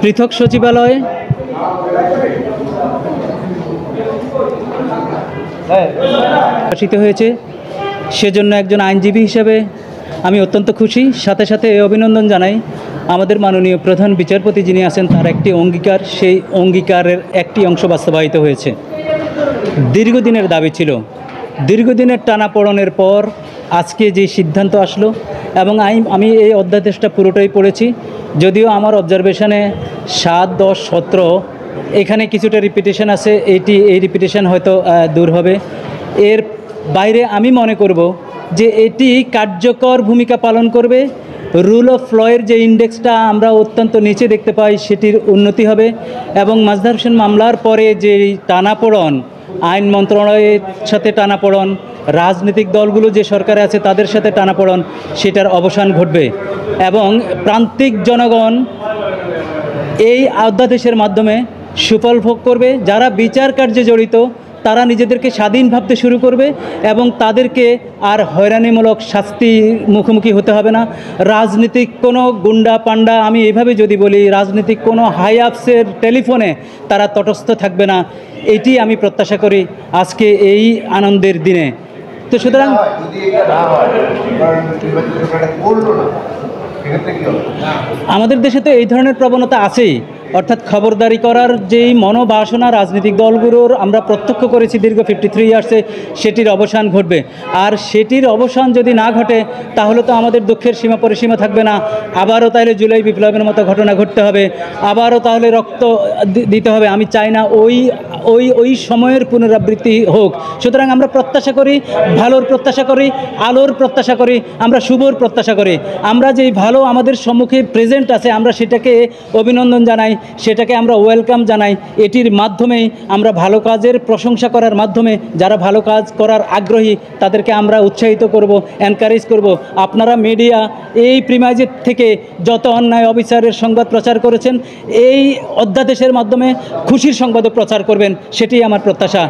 পৃথক সচিবালয় প্রকাশিত হয়েছে, সেজন্য একজন আইনজীবী হিসেবে আমি অত্যন্ত খুশি। সাথে সাথে এই অভিনন্দন জানাই আমাদের মাননীয় প্রধান বিচারপতি যিনি আছেন, তার একটি অঙ্গীকার, সেই অঙ্গীকারের একটি অংশ বাস্তবায়িত হয়েছে। দীর্ঘদিনের দাবি ছিল, দীর্ঘদিনের টানাপোড়েনের পর আজকে যে সিদ্ধান্ত আসলো, এবং আমি এই অধ্যাদেশটা পুরোটাই পড়েছি। যদিও আমার অবজারভেশনে 7, 10, 17 এখানে কিছুটা রিপিটেশন আছে, এই রিপিটেশন হয়তো দূর হবে। এর বাইরে আমি মনে করব যে এটি কার্যকর ভূমিকা পালন করবে। রুল অফ লয়ের যে ইন্ডেক্সটা আমরা অত্যন্ত নিচে দেখতে পাই, সেটির উন্নতি হবে। এবং মাজহার হোসেন মামলার পরে যে টানাপোড়েন, আইন মন্ত্রণালয়ের সাথে টানাপোড়েন, রাজনৈতিক দলগুলো যে সরকারে আছে তাদের সাথে টানাপোড়েন, সেটার অবসান ঘটবে। এবং প্রান্তিক জনগণ এই অধ্যাদেশের মাধ্যমে সুফল ভোগ করবে। যারা বিচার কার্যে জড়িত তারা নিজেদেরকে স্বাধীন ভাবতে শুরু করবে, এবং তাদেরকে আর হয়রানিমূলক শাস্তির মুখোমুখি হতে হবে না। রাজনীতিক কোনো গুন্ডা পান্ডা, আমি এভাবে যদি বলি, রাজনীতিক কোনো হাই আপসের টেলিফোনে তারা তটস্থ থাকবে না। এটি আমি প্রত্যাশা করি আজকে এই আনন্দের দিনে। তো সুতরাং আমাদের দেশে তো এই ধরনের প্রবণতা আছেই, অর্থাৎ খবরদারি করার যেই মনোবাসনা রাজনৈতিক দলগুলোর আমরা প্রত্যক্ষ করেছি দীর্ঘ 53 ইয়ার্সে, সেটির অবসান ঘটবে। আর সেটির অবসান যদি না ঘটে তাহলে তো আমাদের দুঃখের সীমা পরিসীমা থাকবে না। আবারও তাহলে জুলাই বিপ্লবের মতো ঘটনা ঘটতে হবে, আবারও তাহলে রক্ত দিতে হবে। আমি চাই না ওই সময়ের পুনরাবৃত্তি হোক। সুতরাং আমরা প্রত্যাশা করি, ভালোর প্রত্যাশা করি, আলোর প্রত্যাশা করি, আমরা শুভর প্রত্যাশা করি। আমরা যেই ভালো আমাদের সম্মুখে প্রেজেন্ট আছে, আমরা সেটাকে অভিনন্দন জানাই, সেটাকে আমরা ওয়েলকাম জানাই। এটির মাধ্যমেই আমরা ভালো কাজের প্রশংসা করার মাধ্যমে যারা ভালো কাজ করার আগ্রহী তাদেরকে আমরা উৎসাহিত করব, এনকারেজ করব। আপনারা মিডিয়া এই প্রিমাইজের থেকে যত অন্যায় অবিচারের সংবাদ প্রচার করেছেন, এই অধ্যাদেশের মাধ্যমে খুশির সংবাদও প্রচার করবেন, সেটি আমার প্রত্যাশা।